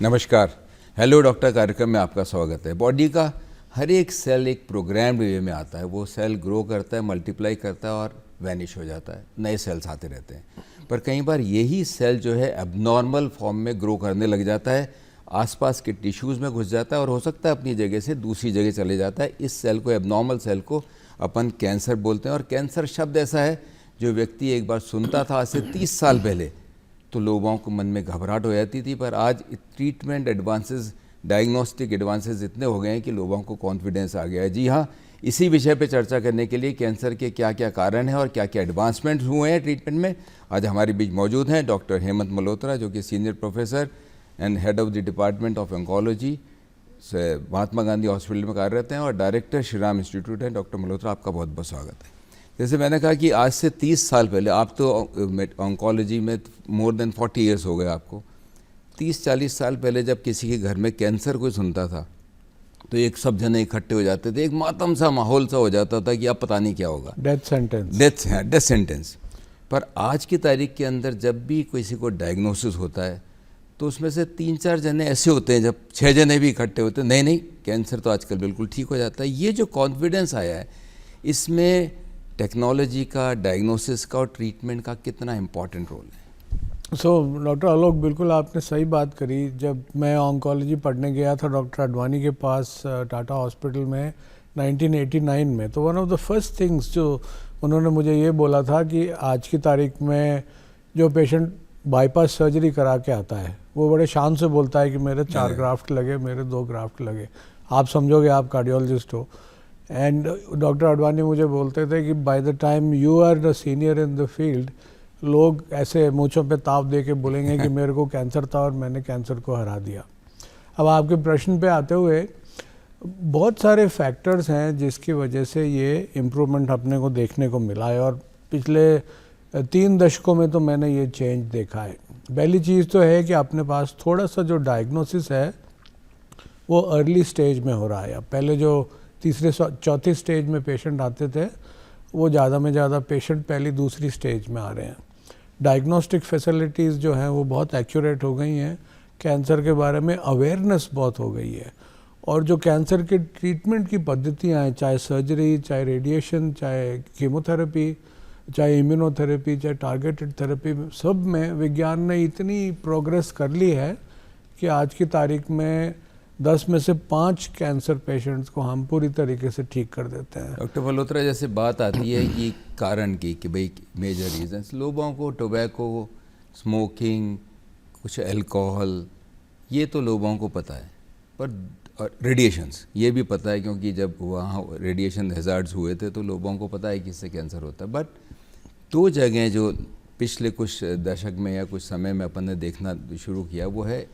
नमस्कार। Hello doctor कार्यक्रम में आपका स्वागत है। बॉडी का हर एक सेल एक प्रोग्राम्ड वे में आता है। वो सेल ग्रो करता है, मल्टीप्लाई करता है और वैनिश हो जाता है, नए सेल्स आते रहते हैं। पर कई बार यही सेल जो है एबनॉर्मल फॉर्म में ग्रो करने लग जाता है, आसपास के टिश्यूज़ में घुस जाता है और हो सकता है अपनी जगह से दूसरी जगह चले जाता है। इस सेल को, एबनॉर्मल सेल को अपन कैंसर बोलते हैं। और कैंसर शब्द ऐसा है जो व्यक्ति एक बार सुनता था आज से 30 साल पहले तो लोगों को मन में घबराहट हो जाती थी, पर आज ट्रीटमेंट एडवांसेस, डायग्नोस्टिक एडवांसेस इतने हो गए हैं कि लोगों को कॉन्फिडेंस आ गया है। जी हाँ, इसी विषय पे चर्चा करने के लिए कैंसर के क्या क्या कारण हैं और क्या क्या एडवांसमेंट हुए हैं ट्रीटमेंट में, आज हमारे बीच मौजूद हैं डॉक्टर हेमंत मल्होत्रा, जो कि senior professor and head of the department of oncology से महात्मा गांधी हॉस्पिटल में कार्यरत हैं और डायरेक्टर श्री राम इंस्टीट्यूट हैं। डॉक्टर मल्होत्रा, आपका बहुत बहुत स्वागत है। जैसे मैंने कहा कि आज से 30 साल पहले, आप तो ऑन्कोलॉजी में मोर देन 40 ईयर्स हो गए आपको, 30-40 साल पहले जब किसी के घर में कैंसर कोई सुनता था तो एक सब जने इकट्ठे हो जाते थे, एक मातम सा माहौल सा हो जाता था कि अब पता नहीं क्या होगा, डेथ सेंटेंस। पर आज की तारीख के अंदर जब भी किसी को डायग्नोसिस होता है तो उसमें से 3-4 जने ऐसे होते हैं, जब 6 जने भी इकट्ठे होते हैं, नहीं कैंसर तो आजकल बिल्कुल ठीक हो जाता है। ये जो कॉन्फिडेंस आया है, इसमें टेक्नोलॉजी का, डायग्नोसिस का और ट्रीटमेंट का कितना इम्पॉर्टेंट रोल है? डॉक्टर आलोक, बिल्कुल आपने सही बात करी। जब मैं ऑन्कोलॉजी पढ़ने गया था डॉक्टर अडवाणी के पास टाटा हॉस्पिटल में 1989 में, तो one of the first things जो उन्होंने मुझे ये बोला था कि आज की तारीख में जो पेशेंट बाईपास सर्जरी करा के आता है वो बड़े शान से बोलता है कि मेरे 4 ग्राफ्ट लगे, मेरे 2 ग्राफ्ट लगे। आप समझोगे, आप कार्डियोलॉजिस्ट हो। एंड डॉक्टर अडवाणी मुझे बोलते थे कि by the time you are the senior in the field, लोग ऐसे मूँछों पे ताप दे के बोलेंगे कि मेरे को कैंसर था और मैंने कैंसर को हरा दिया। अब आपके प्रश्न पे आते हुए, बहुत सारे फैक्टर्स हैं जिसकी वजह से ये इम्प्रूवमेंट अपने को देखने को मिला है और पिछले 3 दशकों में तो मैंने ये चेंज देखा है। पहली चीज़ तो है कि अपने पास थोड़ा सा जो डायग्नोसिस है वो अर्ली स्टेज में हो रहा है। अब पहले जो 3-4 स्टेज में पेशेंट आते थे, वो ज़्यादा में ज़्यादा पेशेंट पहली 2 स्टेज में आ रहे हैं। डायग्नोस्टिक फैसिलिटीज़ जो हैं वो बहुत एक्यूरेट हो गई हैं, कैंसर के बारे में अवेयरनेस बहुत हो गई है और जो कैंसर के ट्रीटमेंट की पद्धतियाँ हैं, चाहे सर्जरी, चाहे रेडिएशन, चाहे कीमोथेरेपी, चाहे इम्यूनोथेरेपी, चाहे टारगेटेड थेरेपी, सब में विज्ञान ने इतनी प्रोग्रेस कर ली है कि आज की तारीख में 10 में से 5 कैंसर पेशेंट्स को हम पूरी तरीके से ठीक कर देते हैं। डॉक्टर मल्होत्रा, जैसे बात आती है कि कारण की, कि भाई मेजर रीजंस, लोगों को टोबैको, स्मोकिंग, कुछ अल्कोहल, ये तो लोगों को पता है, पर रेडिएशंस ये भी पता है, क्योंकि जब वहाँ रेडिएशन हैजार्ड्स हुए थे तो लोगों को पता है कि इससे कैंसर होता है। बट 2 जगह जो पिछले कुछ दशक में या कुछ समय में अपन ने देखना शुरू किया, वो है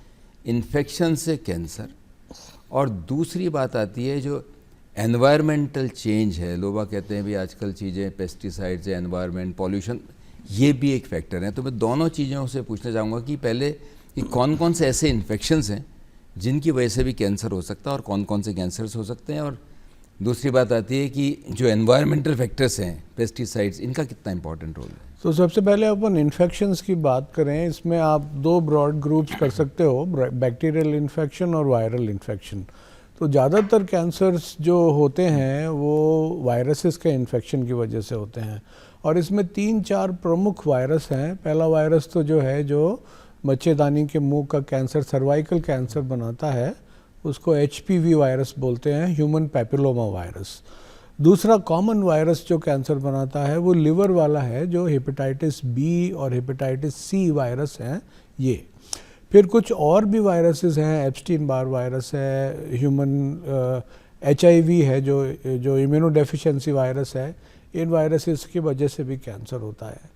इन्फेक्शन से कैंसर, और दूसरी बात आती है जो एनवायरमेंटल चेंज है। लोग कहते हैं भी आजकल चीज़ें, पेस्टिसाइड्स, एनवायरमेंट, पॉल्यूशन, ये भी एक फैक्टर है। तो मैं दोनों चीज़ों से पूछना चाहूँगा कि पहले कि कौन कौन से ऐसे इन्फेक्शंस हैं जिनकी वजह से भी कैंसर हो सकता है और कौन कौन से कैंसर्स हो सकते हैं, और दूसरी बात आती है कि जो एनवायरमेंटल फैक्टर्स हैं, पेस्टिसाइड्स, इनका कितना इंपॉर्टेंट रोल है? तो सबसे पहले अपन इन्फेक्शंस की बात करें, इसमें आप 2 ब्रॉड ग्रुप्स कर सकते हो, बैक्टीरियल इन्फेक्शन और वायरल इन्फेक्शन। तो ज़्यादातर कैंसर्स जो होते हैं वो वायरसेस के इन्फेक्शन की वजह से होते हैं और इसमें 3-4 प्रमुख वायरस हैं। पहला वायरस तो जो है, जो बच्चेदानी के मुंह का कैंसर, सर्वाइकल कैंसर बनाता है, उसको HPV वायरस बोलते हैं, ह्यूमन पैपिलोमा वायरस। दूसरा कॉमन वायरस जो कैंसर बनाता है वो लिवर वाला है, जो हेपेटाइटिस बी और हेपेटाइटिस सी वायरस हैं ये। फिर कुछ और भी वायरसेस हैं, एप्स्टीन बार वायरस है, ह्यूमन HIV है, जो इम्यूनोडेफिशिएंसी वायरस है। इन वायरसेस की वजह से भी कैंसर होता है।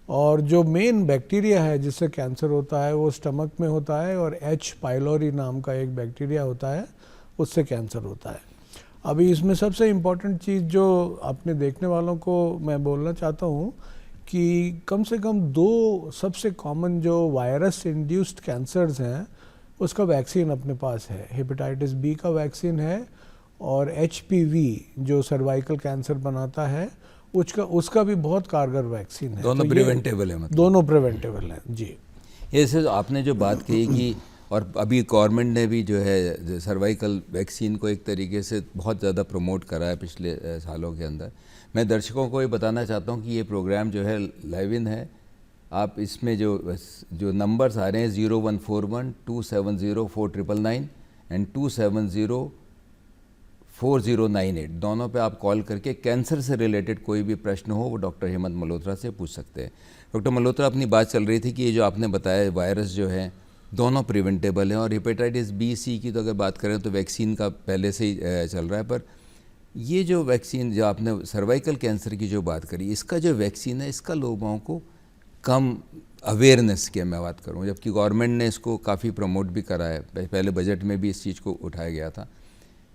और जो मेन बैक्टीरिया है जिससे कैंसर होता है वो स्टमक में होता है और H. पाइलोरी नाम का एक बैक्टीरिया होता है, उससे कैंसर होता है। अभी इसमें सबसे इम्पॉर्टेंट चीज़ जो अपने देखने वालों को मैं बोलना चाहता हूँ कि कम से कम 2 सबसे कॉमन जो वायरस इंड्यूस्ड कैंसर्स हैं उसका वैक्सीन अपने पास है। हेपेटाइटिस बी का वैक्सीन है और HPV जो सर्वाइकल कैंसर बनाता है उसका भी बहुत कारगर वैक्सीन है। दोनों प्रिवेंटेबल है, मतलब दोनों प्रिवेंटेबल हैं जी। ये सर आपने जो बात कही कि और अभी गवर्नमेंट ने भी जो है सर्वाइकल वैक्सीन को एक तरीके से बहुत ज़्यादा प्रमोट करा है पिछले सालों के अंदर। मैं दर्शकों को ये बताना चाहता हूँ कि ये प्रोग्राम जो है लाइव इन है। आप इसमें जो नंबर्स आ रहे हैं 0141-270-4999 एंड 270-4098 दोनों पे आप कॉल करके कैंसर से रिलेटेड कोई भी प्रश्न हो वो डॉक्टर हेमंत मल्होत्रा से पूछ सकते हैं। डॉक्टर मल्होत्रा, अपनी बात चल रही थी कि ये जो आपने बताया वायरस जो है दोनों प्रिवेंटेबल हैं, और हेपेटाइटिस बी सी की तो अगर बात करें तो वैक्सीन का पहले से ही चल रहा है, पर ये जो वैक्सीन जो आपने सर्वाइकल कैंसर की जो बात करी, इसका जो वैक्सीन है इसका लोगों को कम अवेयरनेस की मैं बात करूं, जबकि गवर्नमेंट ने इसको काफ़ी प्रमोट भी करा है। पहले बजट में भी इस चीज़ को उठाया गया था।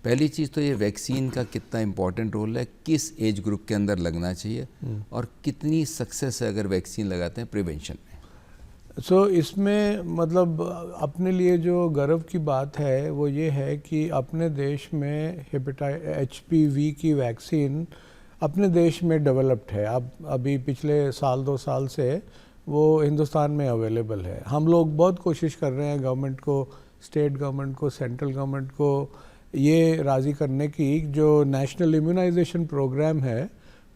पहली चीज़ तो ये वैक्सीन का कितना इम्पोर्टेंट रोल है, किस एज ग्रुप के अंदर लगना चाहिए और कितनी सक्सेस है अगर वैक्सीन लगाते हैं प्रिवेंशन में। इसमें मतलब अपने लिए जो गर्व की बात है वो ये है कि अपने देश में HPV की वैक्सीन अपने देश में डेवलप्ड है। अब अभी पिछले साल 2 साल से वो हिंदुस्तान में अवेलेबल है। हम लोग बहुत कोशिश कर रहे हैं गवर्नमेंट को, स्टेट गवर्नमेंट को, सेंट्रल गवर्नमेंट को ये राज़ी करने की जो नेशनल इम्यूनाइजेशन प्रोग्राम है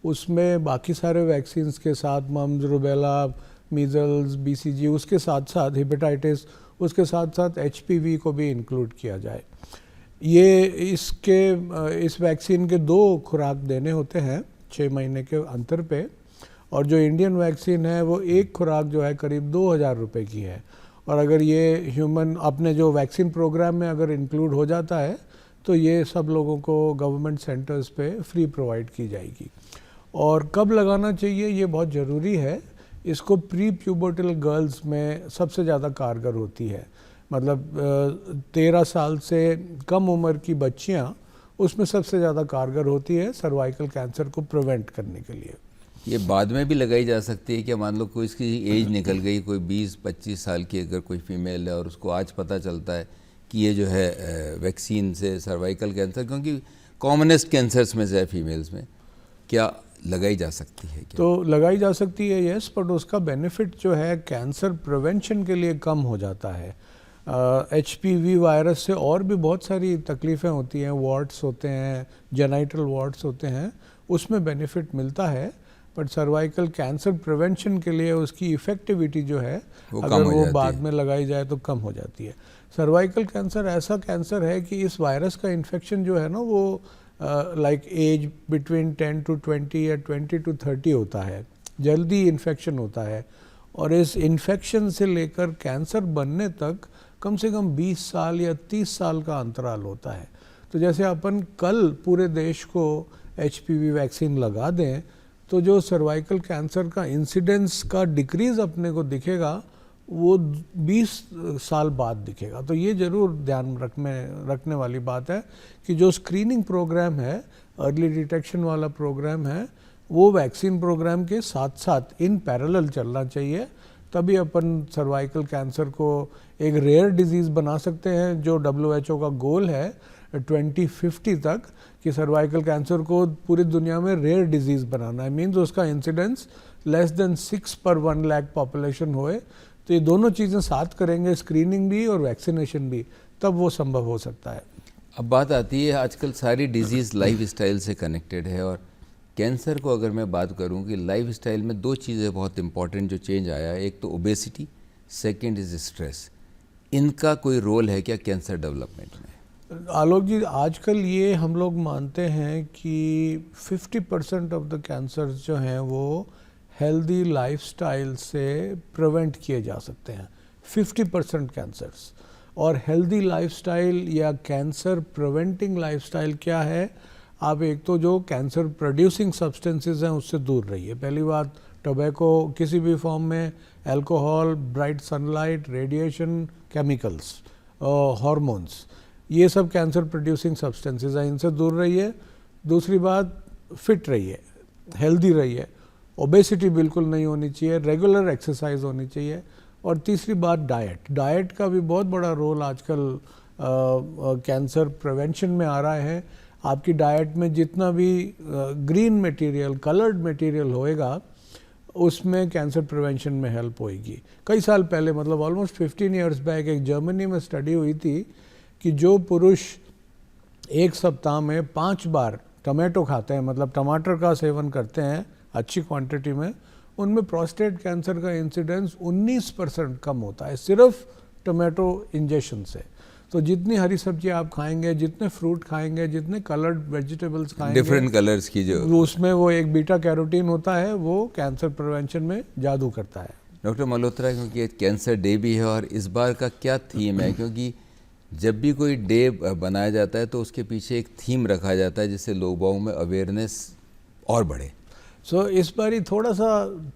उसमें बाकी सारे वैक्सीन्स के साथ मम्स, रूबेला, मीज़ल्स, BCG, उसके साथ साथ हेपेटाइटिस, उसके साथ साथ HPV को भी इंक्लूड किया जाए। ये इस वैक्सीन के 2 खुराक देने होते हैं 6 महीने के अंतर पे, और जो इंडियन वैक्सीन है वो एक खुराक जो है करीब 2000 रुपये की है। और अगर ये ह्यूमन अपने जो वैक्सीन प्रोग्राम में अगर इंक्लूड हो जाता है तो ये सब लोगों को गवर्नमेंट सेंटर्स पे फ्री प्रोवाइड की जाएगी। और कब लगाना चाहिए ये बहुत ज़रूरी है। इसको प्री प्यूबर्टल गर्ल्स में सबसे ज़्यादा कारगर होती है, मतलब 13 साल से कम उम्र की बच्चियां उसमें सबसे ज़्यादा कारगर होती है सर्वाइकल कैंसर को प्रिवेंट करने के लिए। ये बाद में भी लगाई जा सकती है कि मान लो कोई इसकी एज निकल गई, कोई 20-25 साल की अगर कोई फीमेल है और उसको आज पता चलता है कि ये जो है वैक्सीन से सर्वाइकल कैंसर, क्योंकि कॉमनेस्ट कैंसर्स में से है फीमेल्स में, क्या लगाई जा सकती है क्या? तो लगाई जा सकती है, यस, बट उसका बेनिफिट जो है कैंसर प्रिवेंशन के लिए कम हो जाता है। HPV वायरस से और भी बहुत सारी तकलीफ़ें होती हैं, वार्ट्स होते हैं, जेनाइटल वार्ट्स होते हैं, उसमें बेनिफिट मिलता है, बट सर्वाइकल कैंसर प्रिवेंशन के लिए उसकी इफ़ेक्टिविटी जो है अगर वो बाद में लगाई जाए तो कम हो जाती है। सर्वाइकल कैंसर ऐसा कैंसर है कि इस वायरस का इन्फेक्शन जो है ना वो लाइक एज बिटवीन 10 to 20 या 20 to 30 होता है, जल्दी इन्फेक्शन होता है, और इस इन्फेक्शन से लेकर कैंसर बनने तक कम से कम 20 साल या 30 साल का अंतराल होता है। तो जैसे अपन कल पूरे देश को HPV वैक्सीन लगा दें तो जो सर्वाइकल कैंसर का इंसिडेंस का डिक्रीज़ अपने को दिखेगा वो 20 साल बाद दिखेगा। तो ये ज़रूर ध्यान रखने वाली बात है कि जो स्क्रीनिंग प्रोग्राम है, अर्ली डिटेक्शन वाला प्रोग्राम है, वो वैक्सीन प्रोग्राम के साथ साथ इन पैरेलल चलना चाहिए, तभी अपन सर्वाइकल कैंसर को एक रेयर डिजीज़ बना सकते हैं। जो WHO का गोल है 2050 तक कि सर्वाइकल कैंसर को पूरी दुनिया में रेयर डिजीज़ बनाना है, मीन्स उसका इंसिडेंस लेस देन 6 पर 1 लाख पॉपुलेशन होए। तो ये दोनों चीज़ें साथ करेंगे, स्क्रीनिंग भी और वैक्सीनेशन भी, तब वो संभव हो सकता है। अब बात आती है आजकल सारी डिजीज़ लाइफ स्टाइल से कनेक्टेड है, और कैंसर को अगर मैं बात करूं कि लाइफ स्टाइल में 2 चीज़ें बहुत इंपॉर्टेंट जो चेंज आया है, एक तो ओबेसिटी, सेकंड इज़ स्ट्रेस। इनका कोई रोल है क्या कैंसर डेवलपमेंट में? आलोक जी, आजकल ये हम लोग मानते हैं कि 50% ऑफ द कैंसर्स जो हैं वो हेल्दी लाइफस्टाइल से प्रिवेंट किए जा सकते हैं, 50% कैंसर्स। और हेल्दी लाइफस्टाइल या कैंसर प्रिवेंटिंग लाइफस्टाइल क्या है? आप एक तो जो कैंसर प्रोड्यूसिंग सब्सटेंसेस हैं उससे दूर रहिए। पहली बात, टोबैको किसी भी फॉर्म में, alcohol, bright sunlight, radiation, chemicals, hormones, ये सब कैंसर प्रोड्यूसिंग सब्सटेंसेस हैं, इनसे दूर रहिए। दूसरी बात, फिट रहिए, हेल्दी रहिए, ओबेसिटी बिल्कुल नहीं होनी चाहिए, रेगुलर एक्सरसाइज होनी चाहिए। और तीसरी बात, डाइट का भी बहुत बड़ा रोल आजकल कैंसर प्रिवेंशन में आ रहा है। आपकी डाइट में जितना भी ग्रीन मटेरियल, कलर्ड मटेरियल होएगा उसमें कैंसर प्रिवेंशन में हेल्प होएगी। कई साल पहले, मतलब ऑलमोस्ट 15 ईयर्स बैक, एक जर्मनी में स्टडी हुई थी कि जो पुरुष एक सप्ताह में 5 बार टमाटो खाते हैं, मतलब टमाटर का सेवन करते हैं अच्छी क्वांटिटी में, उनमें प्रोस्टेट कैंसर का इंसिडेंस 19% कम होता है सिर्फ टमाटो इंजेक्शन से। तो जितनी हरी सब्जी आप खाएंगे, जितने फ्रूट खाएंगे, जितने कलर्ड वेजिटेबल्स खाएंगे, डिफरेंट कलर्स की जो उसमें वो एक बीटा कैरोटीन होता है, वो कैंसर प्रिवेंशन में जादू करता है। डॉक्टर मल्होत्रा, क्योंकि कैंसर डे भी है और इस बार का क्या थीम है, क्योंकि जब भी कोई डे बनाया जाता है तो उसके पीछे एक थीम रखा जाता है जिससे लोगों में अवेयरनेस और बढ़े। सो इस बार ही थोड़ा सा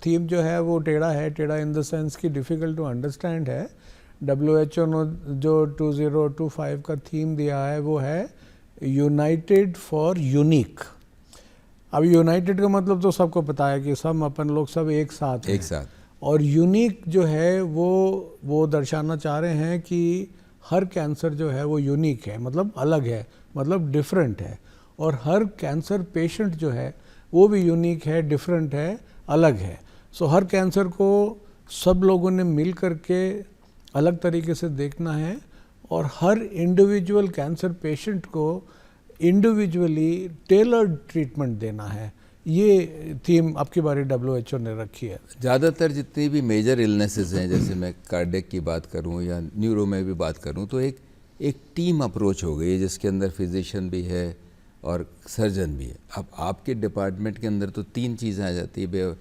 थीम जो है वो टेढ़ा है, टेढ़ा इन द सेंस कि डिफ़िकल्ट टू अंडरस्टैंड है। WHO ने जो 2025 का थीम दिया है वो है यूनाइटेड फॉर यूनिक। अब यूनाइटेड का मतलब तो सबको पता है कि सब अपन लोग सब एक साथ हैं। एक साथ। और यूनिक जो है वो दर्शाना चाह रहे हैं कि हर कैंसर जो है वो यूनिक है, मतलब अलग है, मतलब डिफरेंट है। और हर कैंसर पेशेंट जो है वो भी यूनिक है, डिफरेंट है, अलग है। सो हर कैंसर को सब लोगों ने मिल करके अलग तरीके से देखना है और हर इंडिविजुअल कैंसर पेशेंट को इंडिविजुअली टेलर्ड ट्रीटमेंट देना है। ये थीम आपकी बारी WHO ने रखी है। ज़्यादातर जितनी भी मेजर इलनेसेस हैं, जैसे मैं कार्डियक की बात करूं या न्यूरो में भी बात करूं, तो एक टीम अप्रोच हो गई है जिसके अंदर फिजिशियन भी है और सर्जन भी है। अब आपके डिपार्टमेंट के अंदर तो 3 चीज़ें आ जाती है,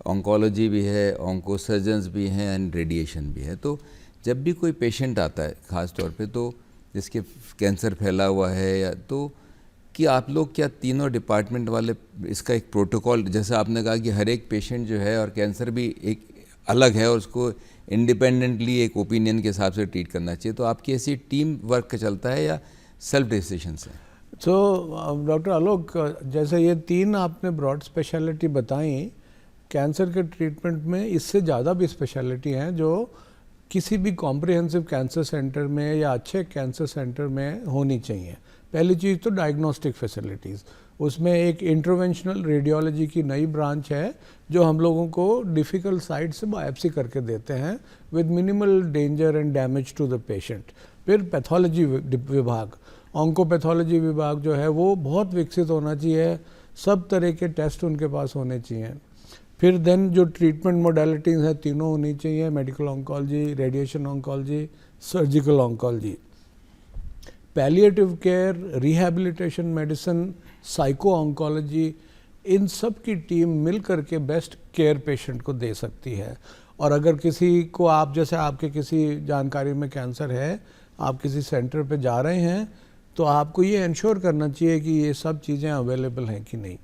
ऑन्कोलॉजी भी है, ऑन्को सर्जन्स भी हैं एंड रेडिएशन भी है। तो जब भी कोई पेशेंट आता है ख़ास तौर पे, तो जिसके कैंसर फैला हुआ है या तो कि आप लोग क्या तीनों डिपार्टमेंट वाले इसका एक प्रोटोकॉल, जैसे आपने कहा कि हर एक पेशेंट जो है और कैंसर भी एक अलग है और उसको इंडिपेंडेंटली एक ओपिनियन के हिसाब से ट्रीट करना चाहिए, तो आपकी ऐसी टीम वर्क चलता है या सेल्फ डिसीजन से? तो डॉक्टर आलोक, जैसे ये 3 आपने ब्रॉड स्पेशलिटी बताई, कैंसर के ट्रीटमेंट में इससे ज़्यादा भी स्पेशलिटी हैं जो किसी भी कॉम्प्रिहेंसिव कैंसर सेंटर में या अच्छे कैंसर सेंटर में होनी चाहिए। पहली चीज़ तो डायग्नोस्टिक फैसिलिटीज़, उसमें एक इंटरवेंशनल रेडियोलॉजी की नई ब्रांच है जो हम लोगों को डिफ़िकल्ट साइट से बायोप्सी करके देते हैं with minimal danger and damage to the patient. फिर पैथोलॉजी विभाग, ऑन्कोपैथोलॉजी विभाग जो है वो बहुत विकसित होना चाहिए, सब तरह के टेस्ट उनके पास होने चाहिए। फिर देन जो ट्रीटमेंट मोडेलिटीज़ हैं तीनों होनी चाहिए, medical oncology, radiation oncology, surgical oncology, palliative care, rehabilitation medicine, psycho oncology, इन सब की टीम मिल करके बेस्ट केयर पेशेंट को दे सकती है। और अगर किसी को, आप जैसे आपके किसी जानकारी में कैंसर है, आप किसी सेंटर पे जा रहे हैं, तो आपको ये इंश्योर करना चाहिए कि ये सब चीज़ें अवेलेबल हैं कि नहीं।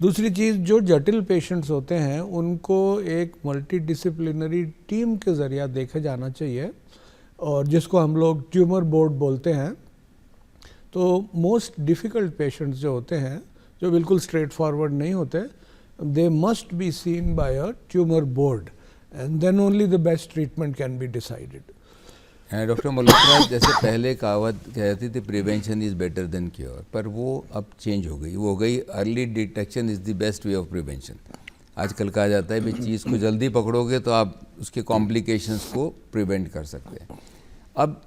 दूसरी चीज़, जो जटिल पेशेंट्स होते हैं उनको एक मल्टीडिसिप्लिनरी टीम के ज़रिए देखा जाना चाहिए, और जिसको हम लोग ट्यूमर बोर्ड बोलते हैं। तो मोस्ट डिफ़िकल्ट पेशेंट्स जो होते हैं, जो बिल्कुल स्ट्रेट फॉरवर्ड नहीं होते, they must be seen by a tumour board and then only the best treatment can be decided. Doctor Malhotra, जैसे पहले कहावत कहती थी prevention is better than cure, पर वो अब चेंज हो गई, वो हो गई early detection is the best way of prevention. आजकल कहा जाता है भी चीज़ को जल्दी पकड़ोगे तो आप उसके कॉम्प्लिकेशंस को प्रिवेंट कर सकते हैं। अब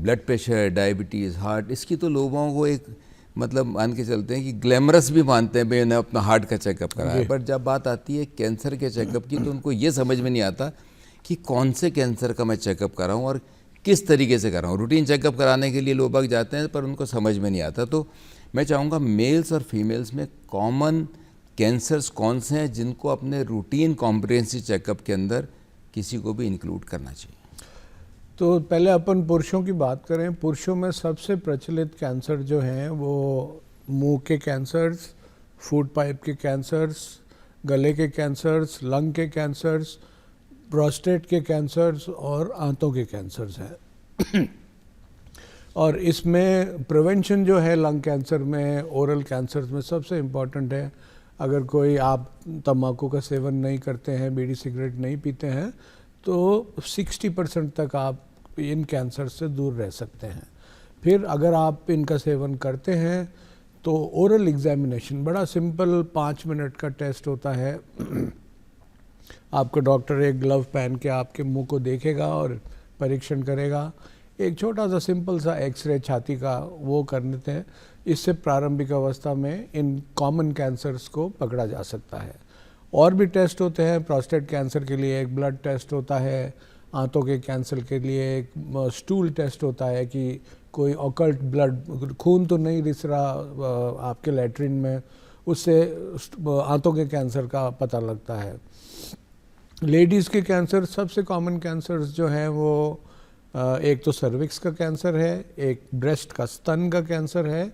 ब्लड प्रेशर, डायबिटीज़, हार्ट, इसकी तो लोगों को एक मतलब मान के चलते हैं कि ग्लैमरस भी मानते हैं, भाई मैंने अपना हार्ट का चेकअप कराया, पर जब बात आती है कैंसर के चेकअप की तो उनको ये समझ में नहीं आता कि कौन से कैंसर का मैं चेकअप कराऊँ और किस तरीके से कराऊँ। रूटीन चेकअप कराने के लिए लोग बाग जाते हैं पर उनको समझ में नहीं आता। तो मैं चाहूँगा मेल्स और फीमेल्स में कॉमन कैंसर्स कौन से हैं जिनको अपने रूटीन कॉम्प्रिहेंसिव चेकअप के अंदर किसी को भी इंक्लूड करना चाहिए? तो पहले अपन पुरुषों की बात करें। पुरुषों में सबसे प्रचलित कैंसर जो हैं वो मुंह के कैंसर्स, फूड पाइप के कैंसर्स, गले के कैंसर्स, लंग के कैंसर्स, प्रोस्टेट के कैंसर्स और आंतों के कैंसर्स हैं। और इसमें प्रिवेंशन जो है लंग कैंसर में, ओरल कैंसर्स में सबसे इम्पॉर्टेंट है। अगर कोई आप तंबाकू का सेवन नहीं करते हैं, बीड़ी सिगरेट नहीं पीते हैं, तो 60% तक आप इन कैंसर से दूर रह सकते हैं। फिर अगर आप इनका सेवन करते हैं तो ओरल एग्जामिनेशन, बड़ा सिंपल 5 मिनट का टेस्ट होता है आपका डॉक्टर एक ग्लव पहन के आपके मुंह को देखेगा और परीक्षण करेगा। एक छोटा सा सिंपल सा एक्सरे छाती का वो कर लेते हैं। इससे प्रारंभिक अवस्था में इन कॉमन कैंसर्स को पकड़ा जा सकता है। और भी टेस्ट होते हैं। प्रोस्टेट कैंसर के लिए एक ब्लड टेस्ट होता है, आंतों के कैंसर के लिए एक स्टूल टेस्ट होता है कि कोई ऑकल्ट ब्लड, खून तो नहीं रिस रहा आपके लैट्रिन में, उससे आंतों के कैंसर का पता लगता है। लेडीज़ के कैंसर, सबसे कॉमन कैंसर्स जो हैं वो एक तो सर्विक्स का कैंसर है, एक ब्रेस्ट का स्तन का कैंसर है,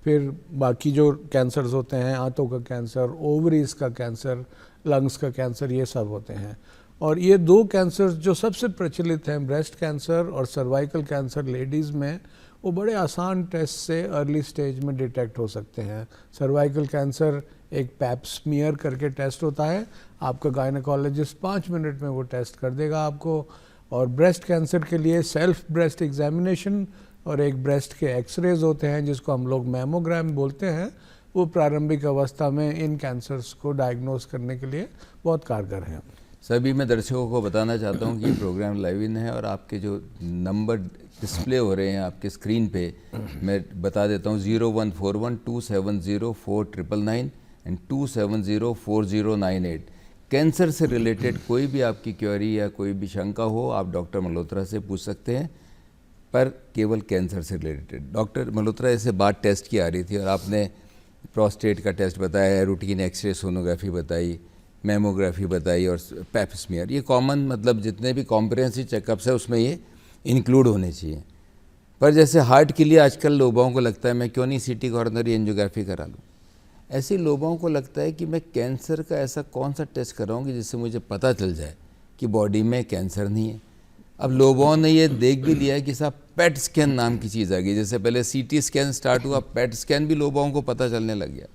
फिर बाकी जो कैंसर्स होते हैं आंतों का कैंसर, ओवरीज का कैंसर, लंग्स का कैंसर, ये सब होते हैं। और ये दो कैंसर्स जो सबसे प्रचलित हैं, ब्रेस्ट कैंसर और सर्वाइकल कैंसर लेडीज़ में, वो बड़े आसान टेस्ट से अर्ली स्टेज में डिटेक्ट हो सकते हैं। सर्वाइकल कैंसर एक पैप स्मीयर करके टेस्ट होता है, आपका गायनेकोलॉजिस्ट 5 मिनट में वो टेस्ट कर देगा आपको। और ब्रेस्ट कैंसर के लिए सेल्फ ब्रेस्ट एग्जामिनेशन और एक ब्रेस्ट के एक्सरेज होते हैं जिसको हम लोग मैमोग्राम बोलते हैं, वो प्रारंभिक अवस्था में इन कैंसर्स को डायग्नोस करने के लिए बहुत कारगर हैं। सभी मैं दर्शकों को बताना चाहता हूँ कि प्रोग्राम लाइव इन है और आपके जो नंबर डिस्प्ले हो रहे हैं आपके स्क्रीन पे, मैं बता देता हूँ 0141270499 एंड 2704098। कैंसर से रिलेटेड कोई भी आपकी क्वेरी या कोई भी शंका हो आप डॉक्टर मल्होत्रा से पूछ सकते हैं, पर केवल कैंसर से रिलेटेड। डॉक्टर मल्होत्रा, ऐसे बात टेस्ट की आ रही थी और आपने प्रोस्टेट का टेस्ट बताया, रूटीन एक्सरे सोनोग्राफी बताई, मैमोग्राफी बताई और पैप स्मीयर, ये कॉमन मतलब जितने भी कॉम्प्रिहेंसिव चेकअप्स है उसमें ये इंक्लूड होने चाहिए। पर जैसे हार्ट के लिए आजकल लोगों को लगता है मैं क्यों नहीं सीटी कॉरोनरी एंजियोग्राफी करा लूँ, ऐसे लोगों को लगता है कि मैं कैंसर का ऐसा कौन सा टेस्ट कराऊंगी जिससे मुझे पता चल जाए कि बॉडी में कैंसर नहीं है। अब लोगों ने ये देख भी लिया है कि साहब पेट स्कैन नाम की चीज़ आ गई, जैसे पहले सीटी स्कैन स्टार्ट हुआ, पेट स्कैन भी लोगों को पता चलने लग गया।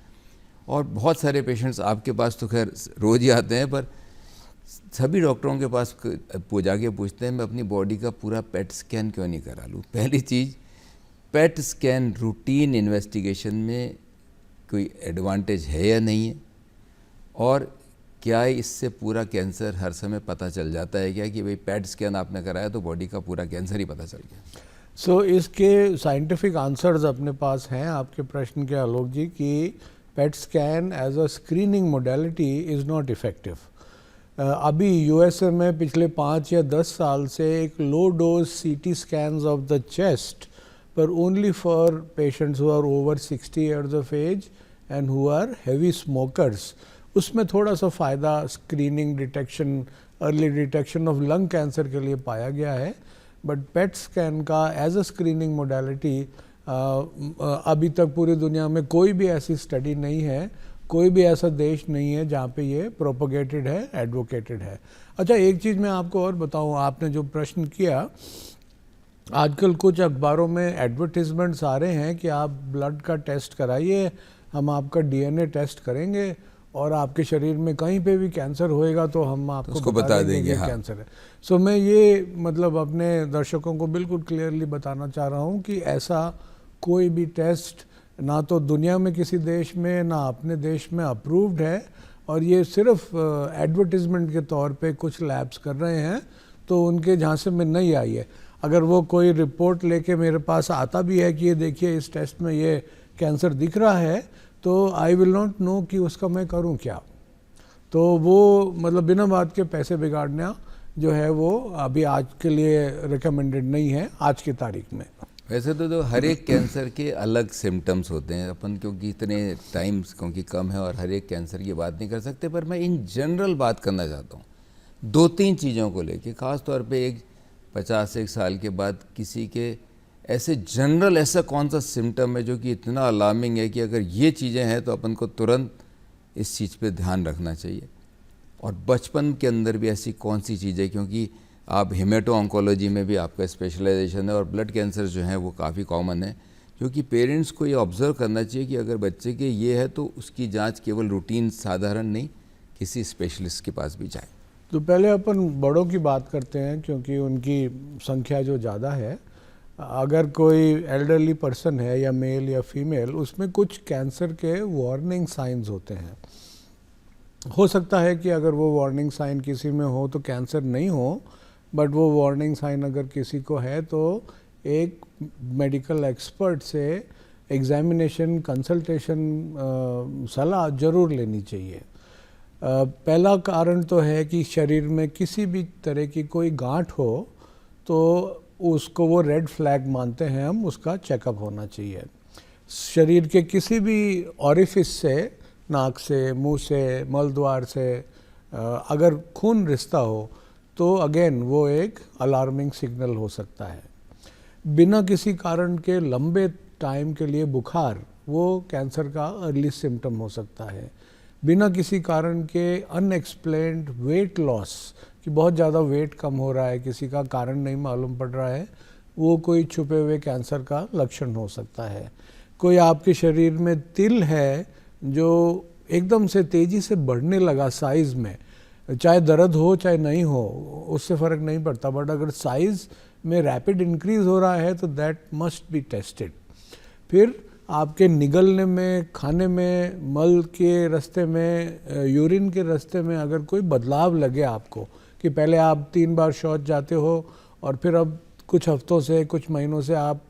और बहुत सारे पेशेंट्स आपके पास तो खैर रोज़ ही आते हैं, पर सभी डॉक्टरों के पास जाके पूछते हैं मैं अपनी बॉडी का पूरा पेट स्कैन क्यों नहीं करा लूँ। पहली चीज़, पेट स्कैन रूटीन इन्वेस्टिगेशन में कोई एडवांटेज है या नहीं है, और क्या इससे पूरा कैंसर हर समय पता चल जाता है क्या कि भाई पेट स्कैन आपने कराया तो बॉडी का पूरा कैंसर ही पता चल गया। सो इसके साइंटिफिक आंसर्स अपने पास हैं आपके प्रश्न के, आलोक जी, कि PET scan as a screening modality is not effective. अभी यूएसए में पिछले 5 या 10 साल से एक low dose CT scans of the chest पर only for patients who are over 60 years of age and who are heavy smokers, उसमें थोड़ा सा फ़ायदा screening detection, early detection of lung cancer के लिए पाया गया है। बट पेट स्कैन का एज अ स्क्रीनिंग मोडेलिटी अभी तक पूरी दुनिया में कोई भी ऐसी स्टडी नहीं है, कोई भी ऐसा देश नहीं है जहाँ पे ये प्रोपोगेटेड है, एडवोकेटेड है। अच्छा, एक चीज़ मैं आपको और बताऊँ, आपने जो प्रश्न किया, आजकल कुछ अखबारों में एडवर्टीजमेंट्स आ रहे हैं कि आप ब्लड का टेस्ट कराइए, हम आपका डीएनए टेस्ट करेंगे और आपके शरीर में कहीं पे भी कैंसर होएगा तो हम आपको बता देंगे हाँ। कैंसर है। सो मैं ये मतलब अपने दर्शकों को बिल्कुल क्लियरली बताना चाह रहा हूँ कि ऐसा कोई भी टेस्ट ना तो दुनिया में किसी देश में ना अपने देश में अप्रूव्ड है, और ये सिर्फ एडवर्टीजमेंट के तौर पे कुछ लैब्स कर रहे हैं, तो उनके झांसे में नहीं आई है। अगर वो कोई रिपोर्ट लेके मेरे पास आता भी है कि ये देखिए इस टेस्ट में ये कैंसर दिख रहा है, तो आई विल नॉट नो कि उसका मैं करूं क्या। तो वो मतलब बिना बात के पैसे बिगाड़ना जो है वो अभी आज के लिए रिकमेंडेड नहीं है आज की तारीख में। वैसे तो हर एक कैंसर के अलग सिम्टम्स होते हैं, अपन क्योंकि इतने टाइम्स क्योंकि कम है और हर एक कैंसर की बात नहीं कर सकते, पर मैं इन जनरल बात करना चाहता हूँ 2-3 चीज़ों को लेके। ख़ास तौर पे एक 50 साल के बाद किसी के ऐसे जनरल ऐसा कौन सा सिम्टम है जो कि इतना अलार्मिंग है कि अगर ये चीज़ें हैं तो अपन को तुरंत इस चीज़ पे ध्यान रखना चाहिए। और बचपन के अंदर भी ऐसी कौन सी चीज़ें, क्योंकि आप हेमेटो ऑन्कोलॉजी में भी आपका स्पेशलाइजेशन है और ब्लड कैंसर जो है वो काफ़ी कॉमन है, क्योंकि पेरेंट्स को ये ऑब्ज़र्व करना चाहिए कि अगर बच्चे के ये है तो उसकी जांच केवल रूटीन साधारण नहीं, किसी स्पेशलिस्ट के पास भी जाए। तो पहले अपन बड़ों की बात करते हैं क्योंकि उनकी संख्या जो ज़्यादा है। अगर कोई एल्डरली पर्सन है या मेल या फीमेल, उसमें कुछ कैंसर के वार्निंग साइंस होते हैं। हो सकता है कि अगर वो वार्निंग साइन किसी में हो तो कैंसर नहीं हो, बट वो वार्निंग साइन अगर किसी को है तो एक मेडिकल एक्सपर्ट से एग्जामिनेशन, कंसल्टेशन, सलाह जरूर लेनी चाहिए। पहला कारण तो है कि शरीर में किसी भी तरह की कोई गांठ हो तो उसको वो रेड फ्लैग मानते हैं हम, उसका चेकअप होना चाहिए। शरीर के किसी भी ऑरिफिस से, नाक से, मुंह से, मलद्वार से अगर खून रिसता हो तो अगेन वो एक अलार्मिंग सिग्नल हो सकता है। बिना किसी कारण के लंबे टाइम के लिए बुखार, वो कैंसर का अर्ली सिम्टम हो सकता है। बिना किसी कारण के अनएक्सप्लेन्ड वेट लॉस, कि बहुत ज़्यादा वेट कम हो रहा है, किसी का कारण नहीं मालूम पड़ रहा है, वो कोई छुपे हुए कैंसर का लक्षण हो सकता है। कोई आपके शरीर में तिल है जो एकदम से तेज़ी से बढ़ने लगा साइज़ में, चाहे दर्द हो चाहे नहीं हो उससे फ़र्क नहीं पड़ता, बट अगर साइज़ में रैपिड इंक्रीज़ हो रहा है तो दैट मस्ट बी टेस्टेड। फिर आपके निगलने में, खाने में, मल के रास्ते में, यूरिन के रास्ते में अगर कोई बदलाव लगे आपको, कि पहले आप 3 बार शौच जाते हो और फिर अब कुछ हफ्तों से, कुछ महीनों से आप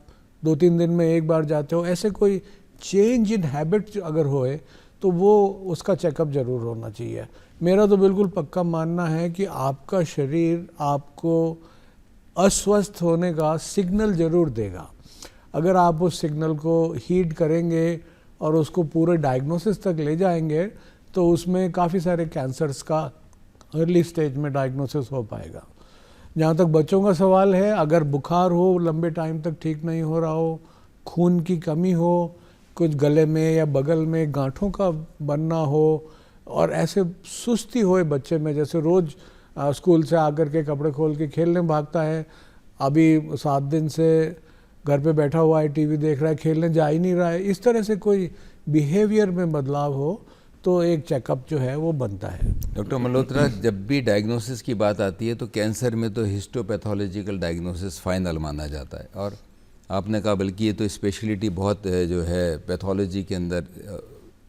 2-3 दिन में 1 बार जाते हो, ऐसे कोई चेंज इन हैबिट अगर होए तो वो उसका चेकअप ज़रूर होना चाहिए। मेरा तो बिल्कुल पक्का मानना है कि आपका शरीर आपको अस्वस्थ होने का सिग्नल ज़रूर देगा। अगर आप उस सिग्नल को हीड करेंगे और उसको पूरे डायग्नोसिस तक ले जाएंगे तो उसमें काफ़ी सारे कैंसर्स का अर्ली स्टेज में डायग्नोसिस हो पाएगा। जहाँ तक बच्चों का सवाल है, अगर बुखार हो, लंबे टाइम तक ठीक नहीं हो रहा हो, खून की कमी हो, कुछ गले में या बगल में गांठों का बनना हो और ऐसे सुस्ती होए बच्चे में, जैसे रोज़ स्कूल से आकर के कपड़े खोल के खेलने भागता है, अभी 7 दिन से घर पे बैठा हुआ है, टीवी देख रहा है, खेलने जा ही नहीं रहा है, इस तरह से कोई बिहेवियर में बदलाव हो तो एक चेकअप जो है वो बनता है। डॉक्टर मल्होत्रा, जब भी डायग्नोसिस की बात आती है तो कैंसर में तो हिस्टोपैथोलॉजिकल डायग्नोसिस फाइनल माना जाता है, और आपने कहा बल्कि ये तो स्पेशलिटी बहुत जो है पैथोलॉजी के अंदर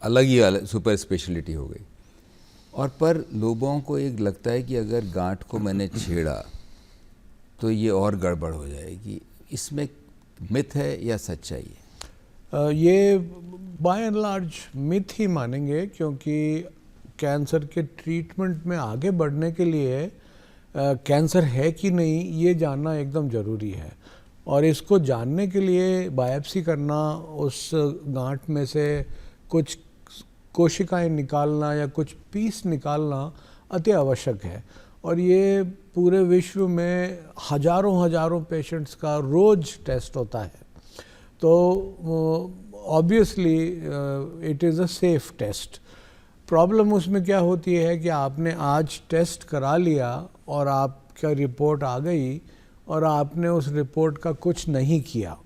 अलग ही सुपर स्पेशलिटी हो गई। और पर लोगों को एक लगता है कि अगर गांठ को मैंने छेड़ा तो ये और गड़बड़ हो जाएगी, इसमें मिथ है या सच्चाई है? ये बाय एंड लार्ज मिथ ही मानेंगे, क्योंकि कैंसर के ट्रीटमेंट में आगे बढ़ने के लिए कैंसर है कि नहीं ये जानना एकदम ज़रूरी है, और इसको जानने के लिए बायोप्सी करना, उस गांठ में से कुछ कोशिकाएं निकालना या कुछ पीस निकालना अति आवश्यक है। और ये पूरे विश्व में हजारों पेशेंट्स का रोज़ टेस्ट होता है, तो obviously it is a safe test. Problem उसमें क्या होती है कि आपने आज टेस्ट करा लिया और आपका रिपोर्ट आ गई और आपने उस रिपोर्ट का कुछ नहीं किया,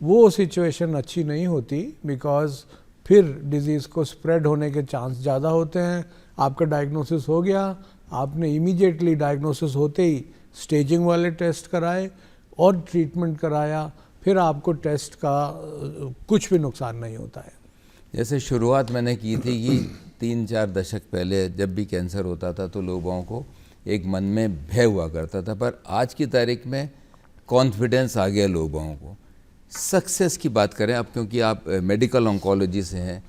वो सिचुएशन अच्छी नहीं होती, बिकॉज़ फिर डिज़ीज़ को स्प्रेड होने के चांस ज़्यादा होते हैं। आपका डायग्नोसिस हो गया, आपने इमीडिएटली डायग्नोसिस होते ही स्टेजिंग वाले टेस्ट कराए और ट्रीटमेंट कराया, फिर आपको टेस्ट का कुछ भी नुकसान नहीं होता है। जैसे शुरुआत मैंने की थी कि 3-4 दशक पहले जब भी कैंसर होता था तो लोगों को एक मन में भय हुआ करता था, पर आज की तारीख में कॉन्फिडेंस आ गया लोगों को। सक्सेस की बात करें अब, क्योंकि आप मेडिकल ऑन्कोलॉजी से हैं,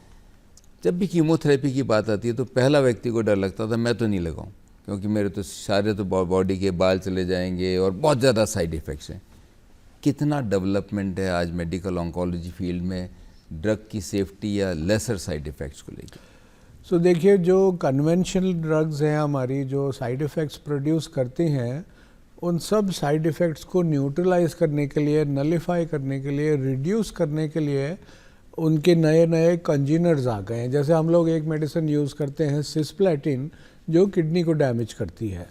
जब भी कीमोथेरेपी की बात आती है तो पहला व्यक्ति को डर लगता था मैं तो नहीं लगाऊं, क्योंकि मेरे तो सारे तो बॉडी के बाल चले जाएंगे और बहुत ज़्यादा साइड इफ़ेक्ट्स हैं। कितना डेवलपमेंट है आज मेडिकल ऑन्कोलॉजी फील्ड में ड्रग की सेफ्टी या लेसर साइड इफ़ेक्ट्स को लेकर? सो देखिए, जो कन्वेंशनल ड्रग्स हैं हमारी, जो साइड इफ़ेक्ट्स प्रोड्यूस करती हैं, उन सब साइड इफ़ेक्ट्स को न्यूट्रलाइज करने के लिए, नलिफाई करने के लिए, रिड्यूस करने के लिए उनके नए नए कंजीनर्स आ गए हैं। जैसे हम लोग एक मेडिसिन यूज़ करते हैं सिस्प्लेटिन, जो किडनी को डैमेज करती है,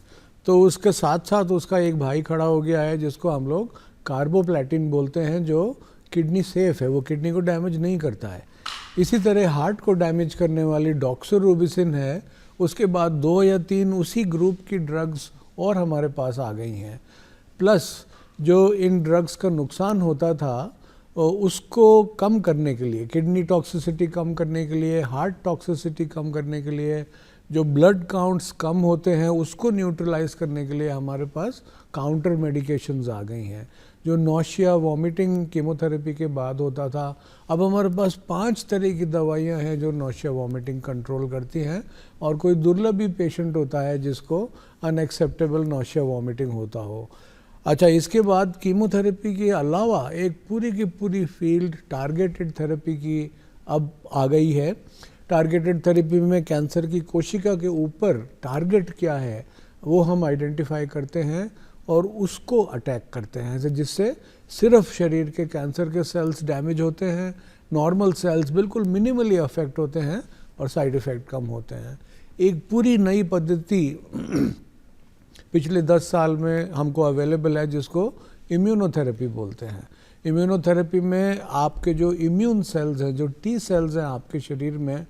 तो उसके साथ साथ उसका एक भाई खड़ा हो गया है जिसको हम लोग कार्बोप्लेटिन बोलते हैं, जो किडनी सेफ है, वो किडनी को डैमेज नहीं करता है। इसी तरह हार्ट को डैमेज करने वाली डॉक्सोरूबिसिन है, उसके बाद 2 या 3 उसी ग्रुप की ड्रग्स और हमारे पास आ गई हैं। प्लस जो इन ड्रग्स का नुकसान होता था उसको कम करने के लिए, किडनी टॉक्सिसिटी कम करने के लिए, हार्ट टॉक्सिसिटी कम करने के लिए, जो ब्लड काउंट्स कम होते हैं उसको न्यूट्रलाइज करने के लिए हमारे पास काउंटर मेडिकेशंस आ गई हैं। जो नौशिया वॉमिटिंग कीमोथेरेपी के बाद होता था, अब हमारे पास 5 तरह की दवाइयां हैं जो नौशिया वॉमिटिंग कंट्रोल करती हैं, और कोई दुर्लभ भी पेशेंट होता है जिसको अनएक्सेप्टेबल नौशिया वॉमिटिंग होता हो। अच्छा, इसके बाद कीमोथेरेपी के अलावा एक पूरी की पूरी फील्ड टारगेटेड थेरेपी की अब आ गई है। टारगेटेड थेरेपी में कैंसर की कोशिका के ऊपर टारगेट क्या है वो हम आइडेंटिफाई करते हैं और उसको अटैक करते हैं, जिससे सिर्फ शरीर के कैंसर के सेल्स डैमेज होते हैं, नॉर्मल सेल्स बिल्कुल मिनिमली अफेक्ट होते हैं और साइड इफ़ेक्ट कम होते हैं। एक पूरी नई पद्धति पिछले 10 साल में हमको अवेलेबल है जिसको इम्यूनोथेरेपी बोलते हैं। इम्यूनोथेरेपी में आपके जो इम्यून सेल्स हैं, जो टी सेल्स हैं आपके शरीर में,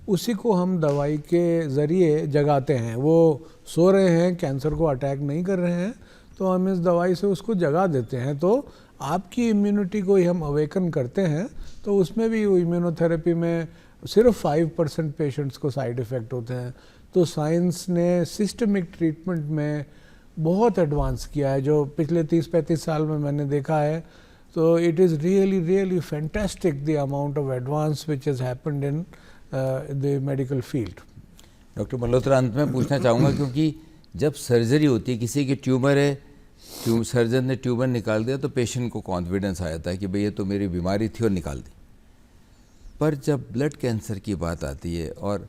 उसी को हम दवाई के ज़रिए जगाते हैं। वो सो रहे हैं, कैंसर को अटैक नहीं कर रहे हैं, तो हम इस दवाई से उसको जगा देते हैं। तो आपकी इम्यूनिटी को ही हम अवेकन करते हैं। तो उसमें भी इम्यूनोथेरेपी में सिर्फ 5% पेशेंट्स को साइड इफ़ेक्ट होते हैं। तो साइंस ने सिस्टमिक ट्रीटमेंट में बहुत एडवांस किया है, जो पिछले 30-35 साल में मैंने देखा है। तो it is really fantastic the amount of advance which has happened in the medical field. Doctor Malhotra, अंत में पूछना चाहूँगा, क्योंकि जब सर्जरी होती है, किसी की ट्यूमर है, सर्जन ने ट्यूमर निकाल दिया तो पेशेंट को कॉन्फिडेंस आ जाता है कि भाई ये तो मेरी बीमारी थी और निकाल दी। पर जब ब्लड कैंसर की बात आती है, और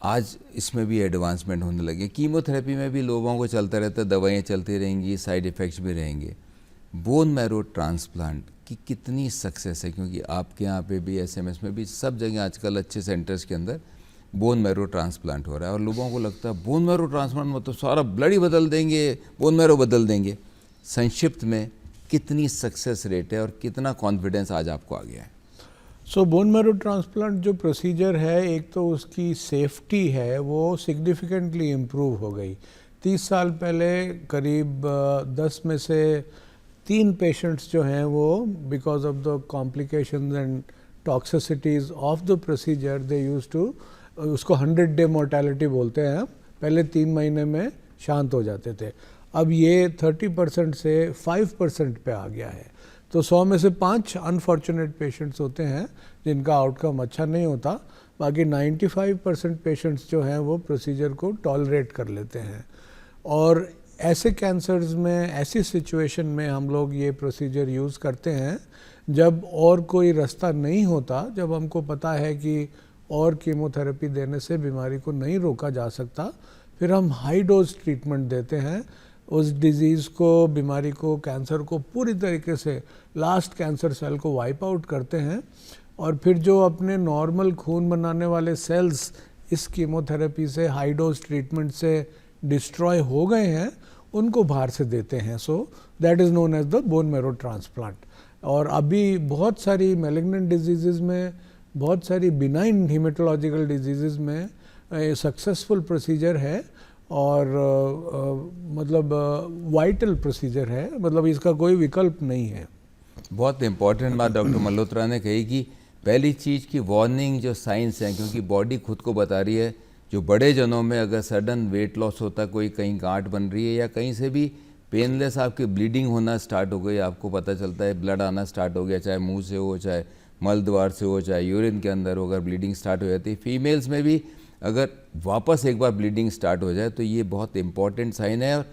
आज इसमें भी एडवांसमेंट होने लगे, कीमोथेरेपी में भी लोगों को चलता रहता है, दवाइयाँ चलती रहेंगी, साइड इफ़ेक्ट्स भी रहेंगे। बोन मैरो ट्रांसप्लांट की कितनी सक्सेस है, क्योंकि आपके यहाँ पे भी, SMS में भी, सब जगह आजकल अच्छे सेंटर्स के अंदर बोन मैरो ट्रांसप्लांट हो रहा है, और लोगों को लगता है बोन मैरो ट्रांसप्लांट मतलब सारा ब्लड ही बदल देंगे, बोन मैरो बदल देंगे। संक्षिप्त में कितनी सक्सेस रेट है और कितना कॉन्फिडेंस आज आपको आ गया है? बोन मैरो ट्रांसप्लांट जो प्रोसीजर है, एक तो उसकी सेफ्टी है वो सिग्निफिकेंटली इम्प्रूव हो गई। 30 साल पहले करीब 10 में से 3 पेशेंट्स जो हैं वो because of the complications and toxicities of the procedure they used to, उसको 100 डे मोर्टेलिटी बोलते हैं, पहले 3 महीने में शांत हो जाते थे। अब ये 30% से 5% पे आ गया है। तो 100 में से 5 अनफॉर्चुनेट पेशेंट्स होते हैं जिनका आउटकम अच्छा नहीं होता, बाकी 95% पेशेंट्स जो हैं वो प्रोसीजर को टॉलरेट कर लेते हैं। और ऐसे कैंसर्स में, ऐसी सिचुएशन में हम लोग ये प्रोसीजर यूज़ करते हैं जब और कोई रास्ता नहीं होता, जब हमको पता है कि और कीमोथेरेपी देने से बीमारी को नहीं रोका जा सकता, फिर हम हाई डोज ट्रीटमेंट देते हैं। उस डिज़ीज़ को, बीमारी को, कैंसर को पूरी तरीके से, लास्ट कैंसर सेल को वाइप आउट करते हैं, और फिर जो अपने नॉर्मल खून बनाने वाले सेल्स इस कीमोथेरेपी से, हाई डोज ट्रीटमेंट से डिस्ट्रॉय हो गए हैं, उनको बाहर से देते हैं। So that is known as the bone marrow transplant. और अभी बहुत सारी मैलिग्नेंट डिजीज़ में, बहुत सारी बिनाइन हीमेटोलॉजिकल डिजीज़ में सक्सेसफुल प्रोसीजर है, और मतलब वाइटल प्रोसीजर है, मतलब इसका कोई विकल्प नहीं है। बहुत इम्पॉर्टेंट बात डॉक्टर मल्होत्रा ने कही कि पहली चीज़ की वार्निंग जो साइंस है, क्योंकि बॉडी खुद को बता रही है, जो बड़े जनों में अगर सडन वेट लॉस होता है, कोई कहीं गांठ बन रही है या कहीं से भी पेनलेस आपकी ब्लीडिंग होना स्टार्ट हो गई, आपको पता चलता है ब्लड आना स्टार्ट हो गया, चाहे मुंह से हो, चाहे मल द्वार से हो, चाहे यूरिन के अंदर हो, अगर ब्लीडिंग स्टार्ट हो जाती है। फीमेल्स में भी अगर वापस एक बार ब्लीडिंग स्टार्ट हो जाए तो ये बहुत इंपॉर्टेंट साइन है। और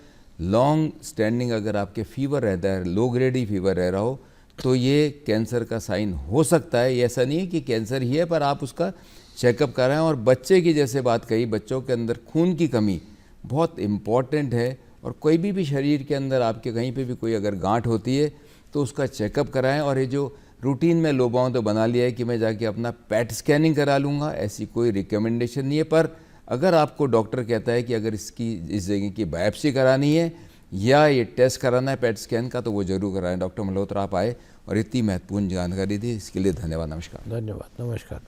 लॉन्ग स्टैंडिंग अगर आपके फीवर रहता है, लो ग्रेड ही फीवर रह रहा हो, तो ये कैंसर का साइन हो सकता है। ये ऐसा नहीं है कि कैंसर ही है, पर आप उसका चेकअप कराएं। और बच्चे की जैसे बात कही, बच्चों के अंदर खून की कमी बहुत इम्पॉर्टेंट है, और कोई भी शरीर के अंदर आपके कहीं पे भी कोई अगर गांठ होती है तो उसका चेकअप कराएं। और ये जो रूटीन में लोगों तो बना लिया है कि मैं जाके अपना पैट स्कैनिंग करा लूँगा, ऐसी कोई रिकमेंडेशन नहीं है। पर अगर आपको डॉक्टर कहता है कि अगर इसकी, इस जगह की बायोप्सी करानी है या ये टेस्ट कराना है पैट स्कैन का, तो वो जरूर कराएं। डॉक्टर मल्होत्रा, आप आए और इतनी महत्वपूर्ण जानकारी दी, इसके लिए धन्यवाद। नमस्कार। धन्यवाद। नमस्कार।